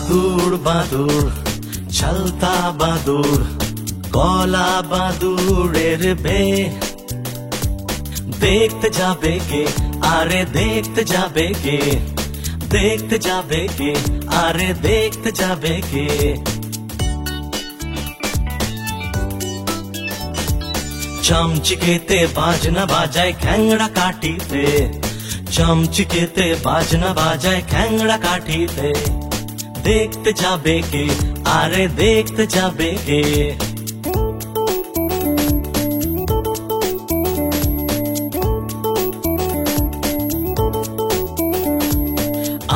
বাদুড় বাদুড় ছলতা বাদুড় কলা বাদুড়ের বে দেখতে যাবে কে আরে দেখতে যাবে কে দেখতে যাবে কে আরে দেখতে যাবে কে চমচিকেতে বাজনা বাজায় খ্যাংড়া কাঠিতে চমচিকেতে বাজনা বাজায় খ্যাংড়া কাঠিতে দেখতে যাবে কে আরে দেখতে যাবে কে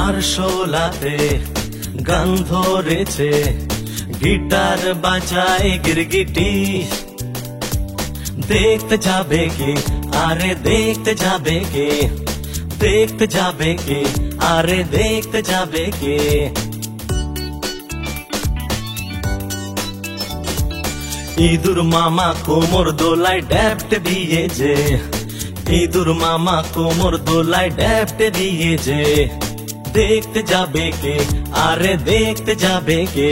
আরশোলাতে গান ধরেছে গিটার বাজায় গিরগিটি দেখতে যাবে কে আরে দেখতে যাবে কে দেখতে যাবে কে আরে দেখতে যাবে কে ইঁদুর মামা কোমর দোলায় ড্যাপটে দিয়েছে ইঁদুর মামা কোমর দোলায় ড্যাপটে দিয়েছে দেখতে যাবে কে আরে দেখতে যাবে কে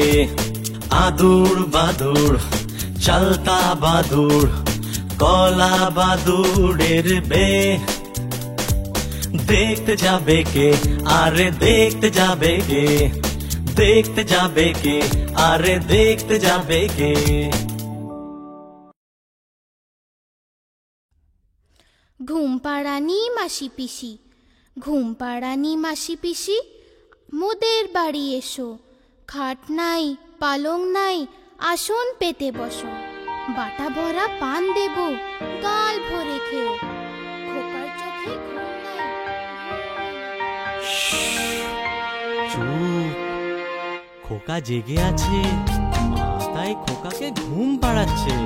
আদুর বাদুড় চলতা বাদুড় কলা বাদুড়ের বে দেখতে যাবে কে আরে দেখতে যাবে কে দেখতে যাবে কে আরে দেখতে যাবে কে ঘুম পাড়ানি মাসি পিসি ঘুম পাড়ানি মাসি পিসি মোদের বাড়ি এসো খাট নাই পালং নাই আসন পেতে বসো বাটা ভরা পান দেব গাল ভরে খেও খোকার চোখে ঘুম নাই চুপ খোকা জেগে আছে তাই খোকাকে ঘুম পাড়াচ্ছে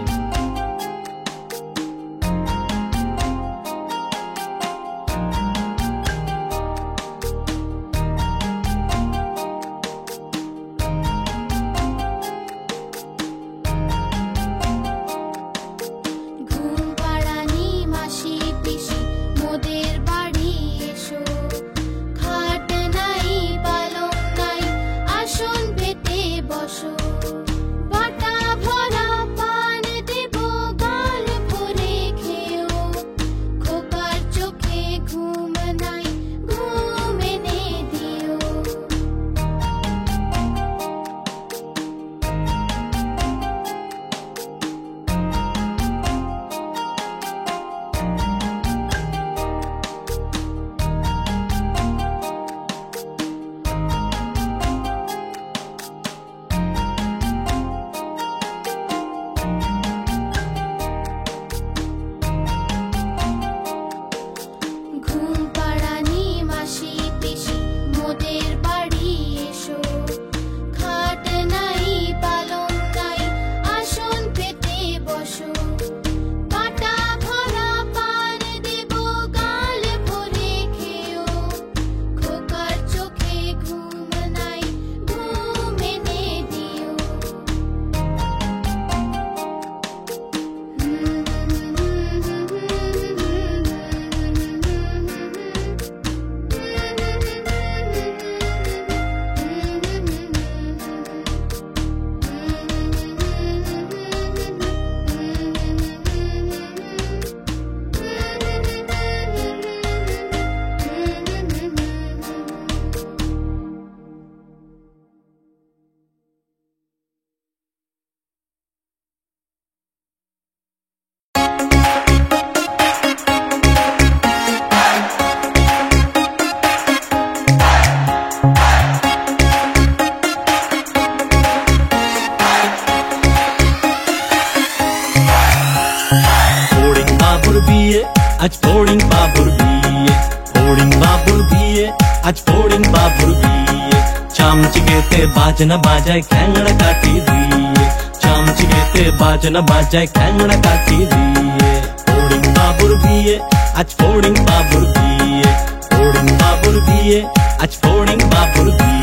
আজ ফড়িং বাবুর বিয়ে ফড়িং বাবুর বিয়ে আজ ফড়িং বাবুর বিয়ে চামচিকেতে বাজনা বাজায় খ্যাংড়া কাঠি দিয়ে চামচিকেতে বাজনা বাজায় খ্যাংড়া কাঠি দিয়ে ফড়িং বাবুর বিয়ে আজ ফড়িং বাবুর বিয়ে ফড়িং বাবুর বিয়ে আজ ফড়িং বাবুর বিয়ে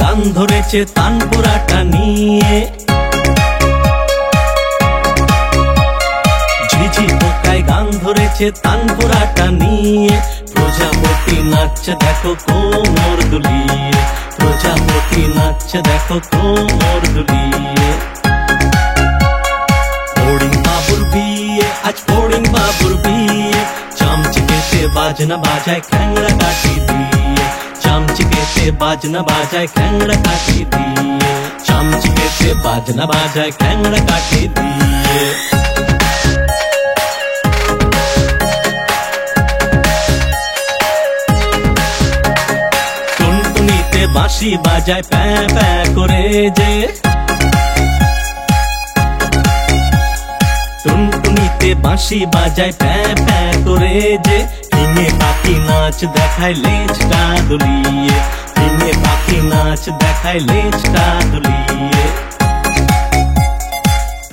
গান ধরেছে তানপুরাটা নিয়ে ঝিঝি গান ধরেছে তানপুরাটা নিয়ে। প্রজাপতি নাচছে দেখো কোমর দুলিয়ে, প্রজাপতি নাচছে দেখো কোমর দুলিয়ে। ফড়িং বাবুর বিয়ে, আজ ফড়িং বাবুর বিয়ে, চামচিকেতে বাজনা বাজায় খ্যাংড়া কাঠি দিয়ে, চামচিকেতে বাজনা বাজায় খ্যাংড়া কাঠি দিয়ে, চামচিকেতে বাজনা বাজায় খ্যাংড়া কাঠি দিয়ে। টুনটুনিতে বাঁশি বাজায় প্যাঁ প্যাঁ করে যে, টুনটুনিতে বাঁশি বাজায় প্যাঁ প্যাঁ করে যে। ফিঙে পাখি নাচ দেখায় লেজটা দুলিয়ে, ফিঙে পাখি নাচ দেখায় লেজটা দুলিয়ে।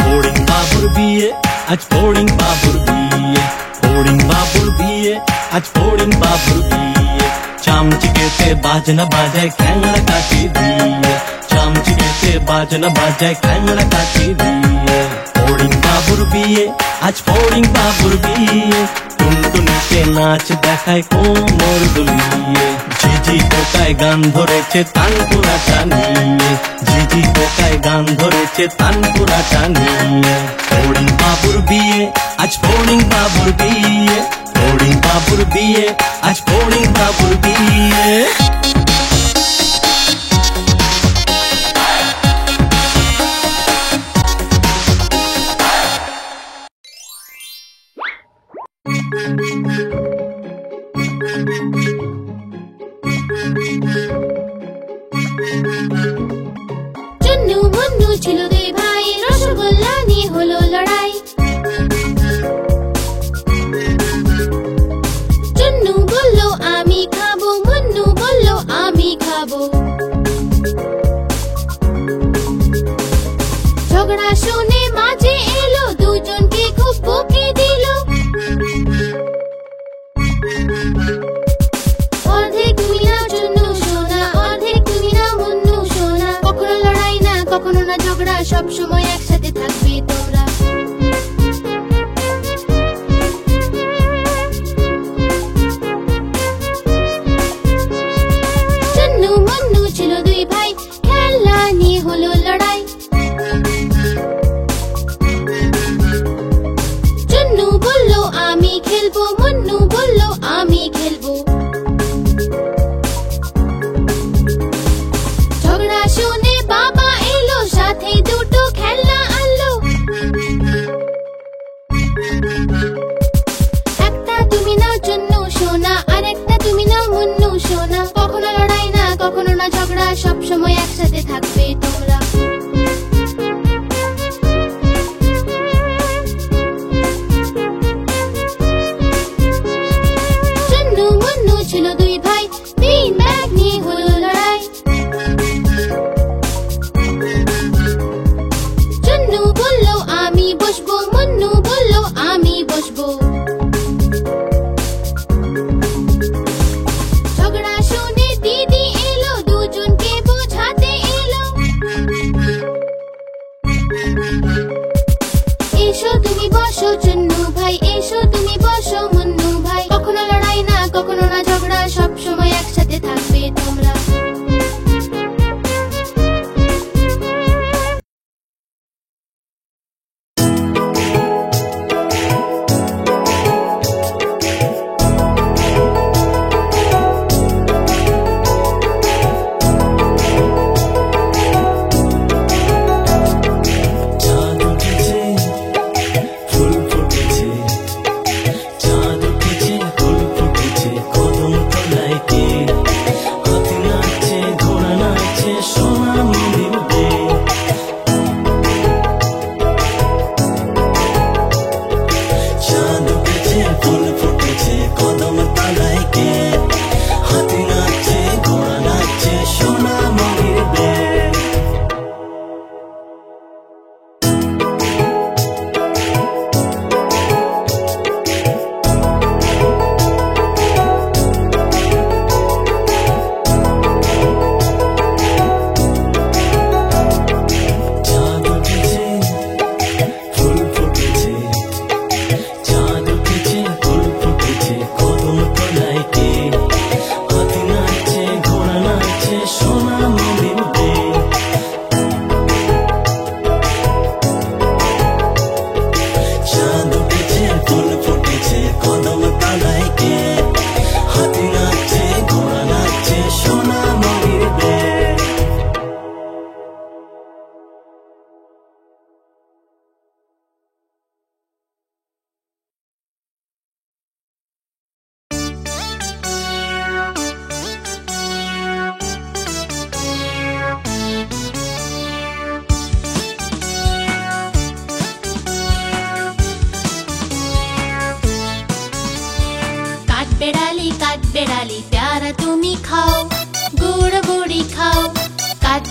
ফড়িং বাবুর বিয়ে, আজ ফড়িং বাবুর বিয়ে, ফড়িং বাবুর বিয়ে, আজ ফড়িং বাবুর বিয়ে। চামচিকেতে বাজনা বাজায় খ্যাংড়া কাঠি দিয়ে, চামচিকেতে বাজনা বাজায় খ্যাংড়া কাঠি দিয়ে। ফড়িং বাবুর বিয়ে, আজ ফড়িং বাবুর বিয়ে, টুনটুনিতে নাচ দেখায় কোমর দুলিয়ে। ঝিঝি পোকায় গান ধরেছে তানপুরাটা নিয়ে, ঝিঝি পোকায় গান ধরেছে তানপুরাটা নিয়ে। ফড়িং বাবুর বিয়ে, আজ ফড়িং বাবুর বিয়ে, ফড়িং বাবুর বিয়ে, আজ ফড়িং বাবুর বিয়ে। চুন্নু মুন্নু ছিল দুই ভাই, রসগোল্লা নিয়ে হলো লড়াই। চুন্নু বলল আমি খাবো, মুন্নু বলল আমি খাবো। ঝগড়া শুনে মাঝে এলো, দুজনকে খুব বকে দিল। অর্ধেক তুমি নাও চুন্নু সোনা, অর্ধেক তুমি নাও মুন্নু সোনা। কখনো লড়াই না, কখনো না ঝগড়া, সব সময় একসাথে থাকবে তোমরা। চুন্নু মুন্নু ছিল দুই ভাই, খেলনা নিয়ে হলো লড়াই। চুন্নু বলল আমি খেলবো, মুন্নু বলল আমি খেলবো। ঝগড়া শুনে বাবা এলো, সাথে দুটো খেলনা আনলো। একটা তুমি নাও চুন্নু সোনা, আর একটা তুমি নাও মুন্নু সোনা। কখনো লড়াই না, কখনো না ঝগড়া, সব সময় একসাথে থাকবে তোমরা। চুন্নু মুন্নু ছিল দুই ভাই, তিন ব্যাগ নিয়ে হলো লড়াই। চুন্নু বলল আমি বসবো, মুন্নু বলল আমি বসবো। ঝগড়া শুনে দিদি এলো, দুজনকে বোঝাতে এলো। এসো তুমি বসো চুন্নু ভাই, এসো তুমি বসো মুন্নু ভাই। কখনো লড়াই না, কখনো না ঝগড়া, সব সময়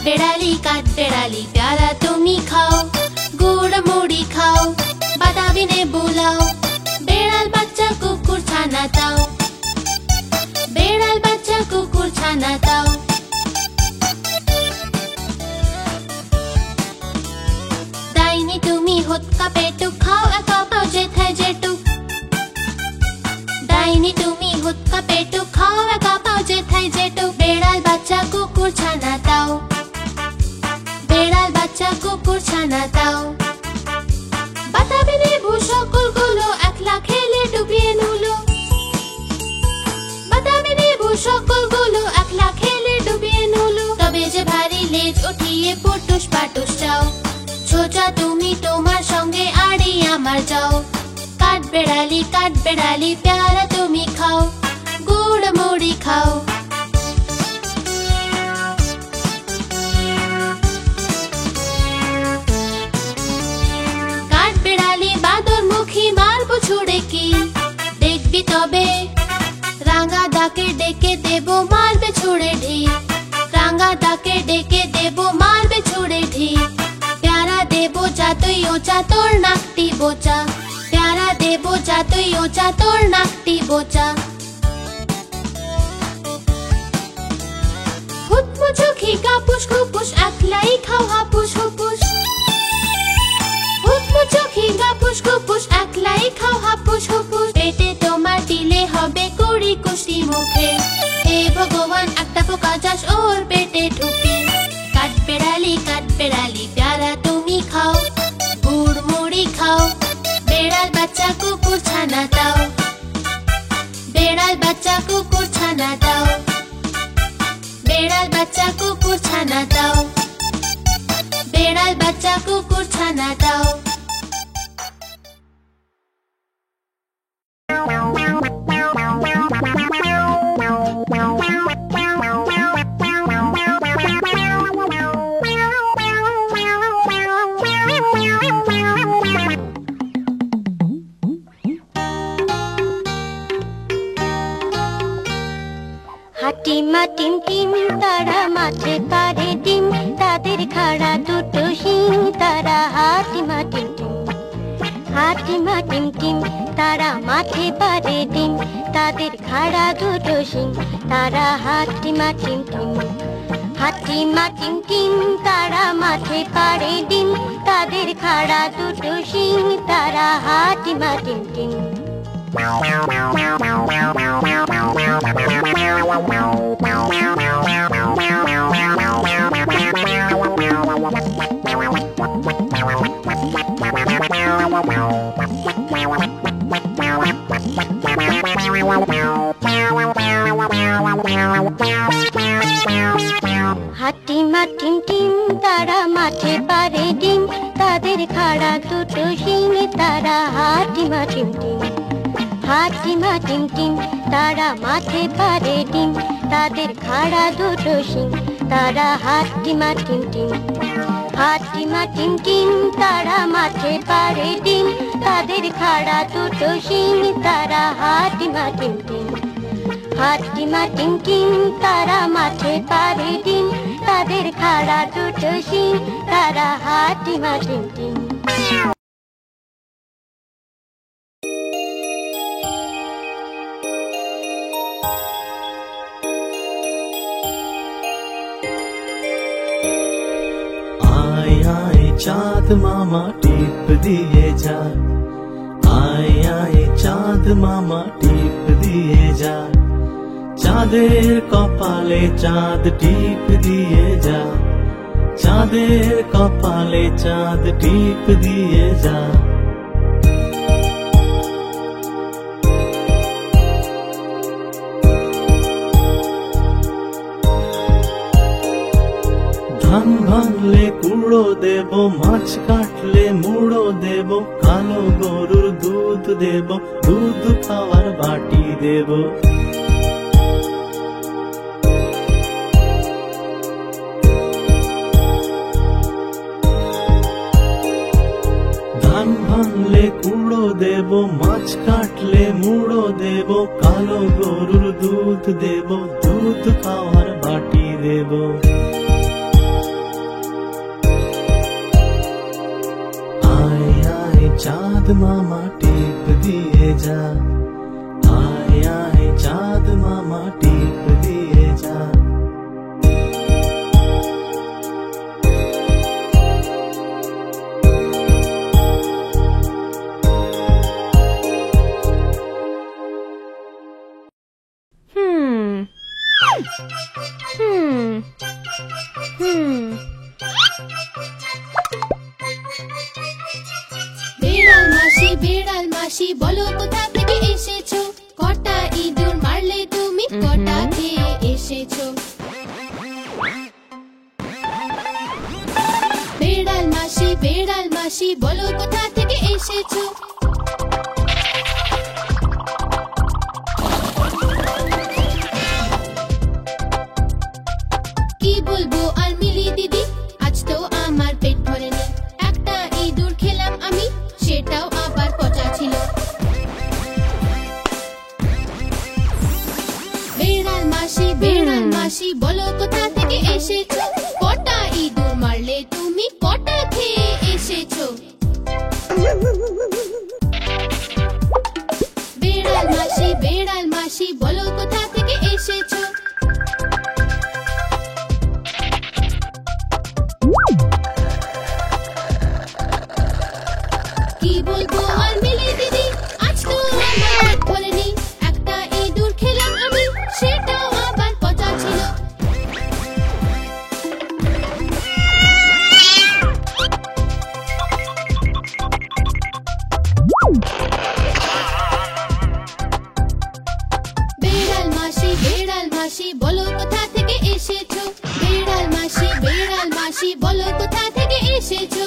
কাঠবেড়ালি প্যারা তুমি খাও, গুড় মুড়ি খাও, বাতাবি লেবু লাও, বেড়াল বাচ্চা কুকুর ছানা দাও, বেড়াল বাচ্চা কুকুর ছানা দাও। ডাইনি তুমি হুৎকা পেটুক খাও, একা পাও যেথায় যেটুক। ডাইনি তুমি হুৎকা পেটুক খাও, একা পাও যেথায় যেটুক। বেড়াল বাচ্চা কুকুর ছানা দাও, বেড়াল বাচ্চা কুকুর ছানা দাও। বাতাবি লেবু সকলগুলো একলা খেলে ডুবিয়ে নুলো, বাতাবি লেবু সকলগুলো একলা খেলে ডুবিয়ে নুলো। তবে যে ভারী লেজ উঠিয়ে পটুস পাটুস যাও, ছোটা তুমি তোমার সঙ্গে আড়ি আমার যাও। কাঠবেড়ালি প্যারা তুমি খাও, গুড় মুড়ি খাও। কাঠবেড়ালি বাদর মুখী মারবো ছুড়ে কি, দেখবি তবে রাঙা দাকে ডেকে দেব মারবে ছুড়ে ঢিল, রাঙা দাকে ডেকে দেব মারবে ছুড়ে ঢিল। প্যারা দেব যতই ওচা তোর নাকটি বোচা, প্যারা দেব যতই ওচা তোর নাকটি বোচা। হুতমুচোখি কাপুস খুপুস একলাই খাও হাপুস হুপুস, হুতমুচোখি কাপুস খুপুস একলাই খাও হাপুস হুপুস। পেটে তোমার দিলে হবে কুড়ি কুষ্টি মুখে, হে ভগবান একটা পোকা চাষ ওর পেটে ঢুকে। কাঠবেড়ালি প্যারা তুমি খাও, গুড় মুড়ি খাও, বেড়াল বাচ্চা কুকুর ছানা দাও, বেড়াল বাচ্চা কুকুর ছানা দাও, বেড়াল বাচ্চা কুকুর ছানা দাও, বেড়াল বাচ্চা কুকুর ছানা দাও। হাটিমা টিম টিম তারা মাঠে পারে ডিম, তাদের খাড়া দুটো শিং তারা হাটিমা টিম টিম। হাটিমা টিম টিম তারা মাঠে পারে ডিম, তাদের খাড়া দুটো শিং তারা হাটিমা টিম টিম। হাটিমা টিম টিম তারা মাঠে পারে ডিম, তাদের খাড়া দুটো শিং তারা হাটিমা টিম টিম। হাটিমা টিম টিম তারা মাঠে পারে ডিম, তাদের খাড়া দুটো শিং তারা হাটিমা টিম টিম। হাটিমা টিম টিম তারা মাঠে পারে ডিম, তাদের খাড়া দুটো শিং তারা হাটিমা টিম টিম। হাটিমা টিম টিম তারা মাঠে পারে ডিম, তাদের খাড়া দুটো শিং তারা হাটিমা টিম টিম। হাটিমা টিম টিম তারা মাঠে পারে ডিম, তাদের খাড়া দুটো শিং তারা হাটিমা টিম টিম। चाँद मामा टीप दिए जा, आए आए चाँद मामा टीप दिए जा। चाँदेर कपाले चाँद टीप दिए जा, चाँदेर कपाले चाँद टीप दिए जा। ধান ভাঙলে কুড়ো দেব, মাছ কাটলে মুড়ো দেব, কালো গরুর দুধ দেব, দুধ খাওয়ার বাটি দেব। ধান ভাঙলে কুড়ো দেব, মাছ কাটলে মুড়ো দেব, কালো গরুর দুধ দেব, দুধ খাওয়ার বাটি দেব। চাঁদ মামা টিপ দিয়ে যা, আয় আয় চাঁদ মামা টিপ দিয়ে যা। বেড়াল মাসি বলো কোথা থেকে এসেছো, কটা ইঁদুর মারলে তুমি, কটা খেয়ে এসেছো। বেড়াল মাসি বলো কোথা থেকে এসেছো। কি বলবো আর মিলি দিদি, আজ তো আমার পেট ভরেনি, একটা ইঁদুর খেলাম আমি, সেটাও আবার পচা ছিল। বেড়াল মাসি বলো কোথা থেকে এসেছো, কটা ইঁদুর মারলে তুমি, কটা খেয়ে এসেছো। বেড়াল মাসি বলো কোথা থেকে এসেছো। কি বলবো আর মিলি দিদি, আজ তো আমার পেট ভরেনি, একটা ইঁদুর খেলাম আমি, সেটাও আবার পচা ছিল। বেড়াল মাসি বলো কোথা থেকে এসেছো। বেড়াল মাসি বলো কোথা থেকে এসেছো।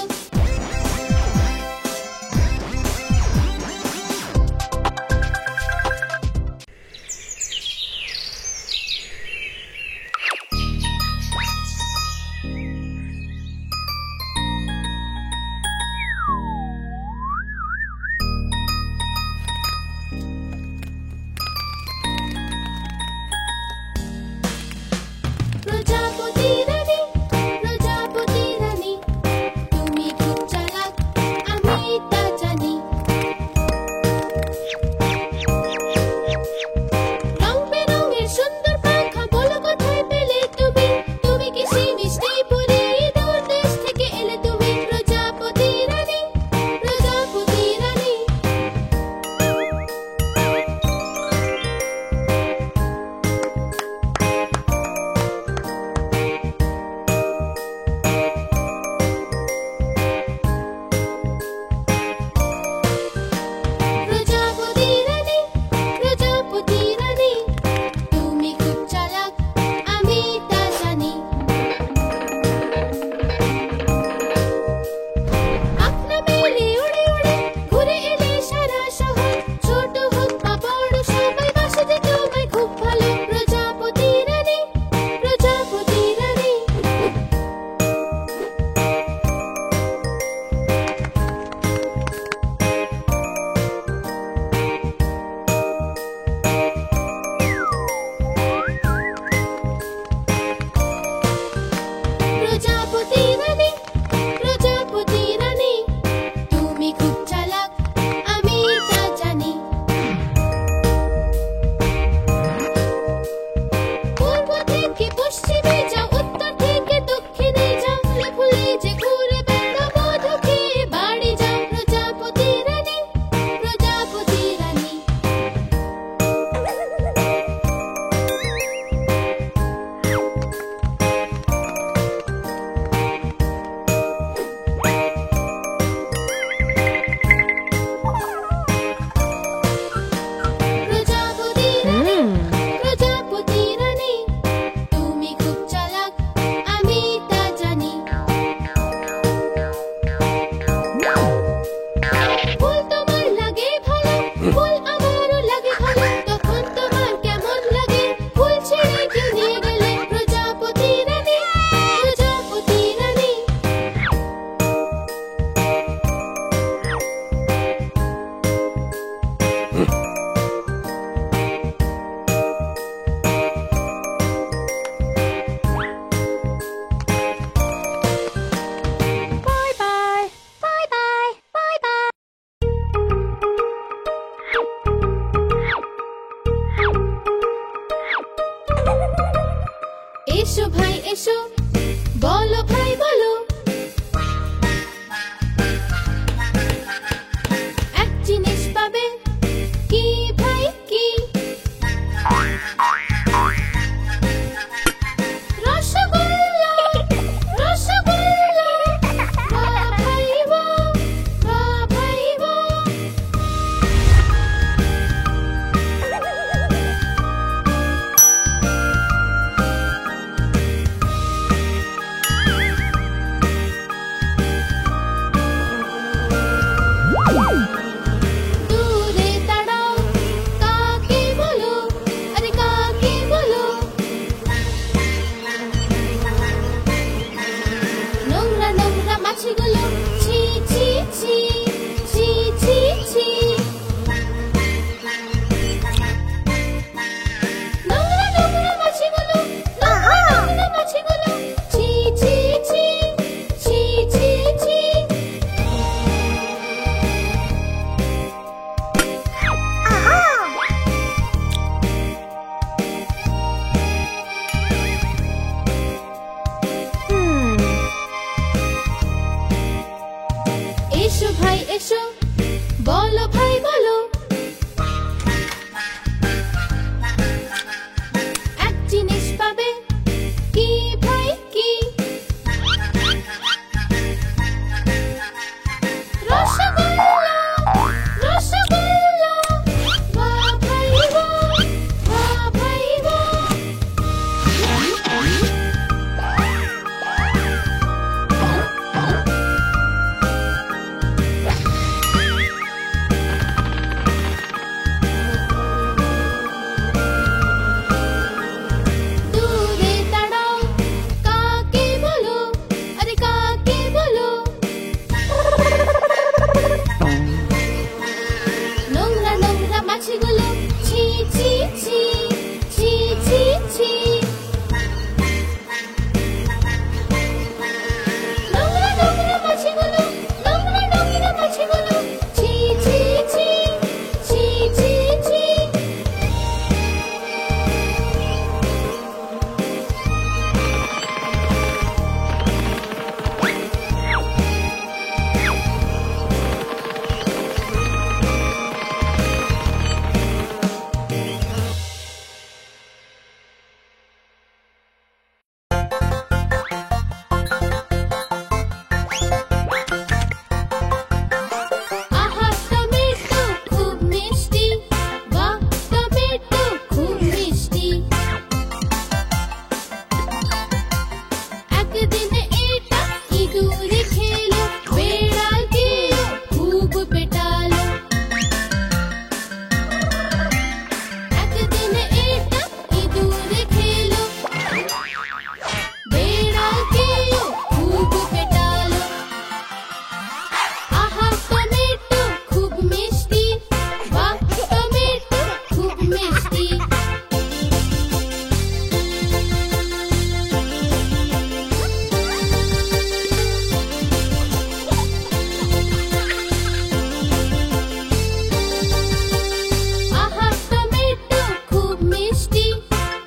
এসো ভাই এসো, বলো ভাই বলো, এক জিনিস পাবে, কি ভাই কি? রসগোল্লা, রসগোল্লা, বাহ ভাই বাহ, বাহ ভাই বাহ। দূরে দাঁড়াও, কাকে বলো, আরে কাকে বলো? নোংরা নোংরা মাছিগুলো, ছি ছি ছি, ছি ছি ছি। নোংরা নোংরা মাছিগুলো, নোংরা নোংরা মাছিগুলো, ছি ছি ছি, ছি ছি ছি। এসো ভাই এসো, বলো ভাই বলো, এক জিনিস পাবে, কি ভাই কি? রসগোল্লা, রসগোল্লা, বাহ ভাই বাহ, বাহ ভাই বাহ। দূরে দাঁড়াও, কাকে বলো, আরে কাকে বলো? নোংরা নোংরা মাছিগুলো, ছি ছি ছি, ছি ছি ছি। নোংরা নোংরা মাছিগুলো, নোংরা নোংরা মাছিগুলো, ছি ছি ছি, ছি ছি ছি। আহা টমেটো খুব মিষ্টি, বাহ টমেটো খুব মিষ্টি। একদিন এটা ইঁদুরে খেলো, বেড়ালকেও খুব পেটালো। একদিন এটা ইঁদুরে খেলো, বেড়ালকেও খুব পেটালো। আহা টমেটো খুব মিষ্টি, বাহ টমেটো খুব মিষ্টি। আহা টমেটো খুব মিষ্টি,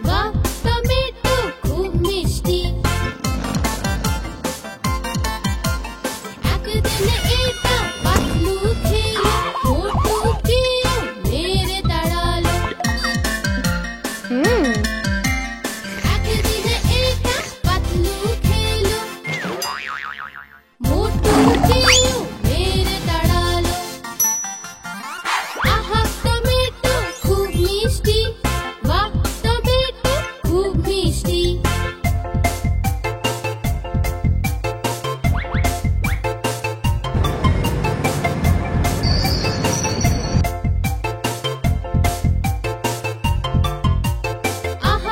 বাহ টমেটো খুব মিষ্টি। একদিন এটা পাতলু খেলো, মোটুকেও মেরে তাড়ালো। একদিন এটা পাতলু খেলো, মোটুকেও মেরে তাড়ালো। আহা টমেটো খুব মিষ্টি, বাহ টমেটো খুব মিষ্টি। আহা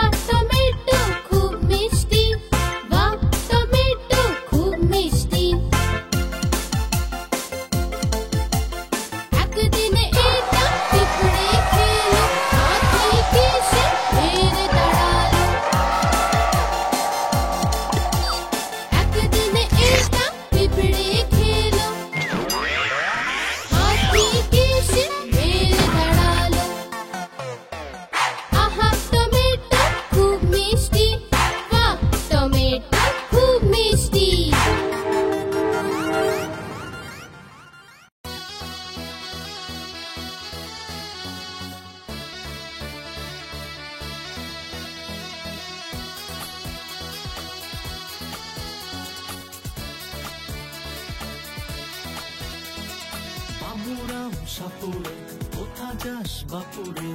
সাপুড়ে কোথা যাস বাপুরে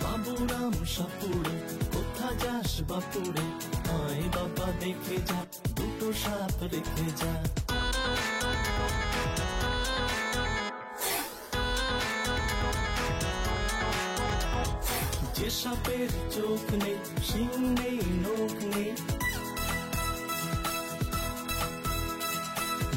বাবুরাম সাপুড়ে কোথা যাস বাপুরে আয় বাবা দেখে যা দুটো সাপ রেখে যা যে সাপের চোখ নেই শিং নেই নখ নেই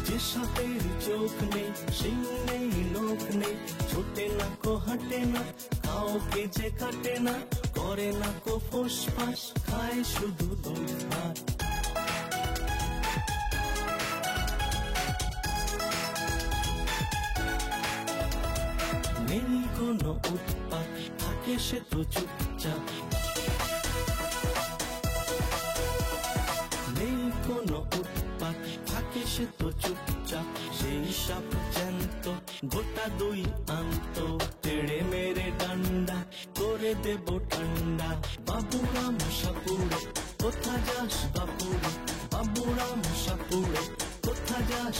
যে সাপের চোখ নেই শিং নেই নখ নেই ছোটে না কো হাঁটে না কাউকে যে কাটে না করে না কো ফোঁস ফাঁস খায় শুধু দই ভাত নেই কোনো উৎপাত থাকে সে তো চুপচাপ নেই কোনো উৎপাত থাকে সে তো চুপচাপ সেই সাপ জ্যান্ত গোটা দুই আন্ত তেড়ে মেরে ডান্ডা করে দেব ঠান্ডা বাবুরাম সাপুড়ে কোথা যাস বাপুরে বাবুরাম সাপুড়ে কোথা যাস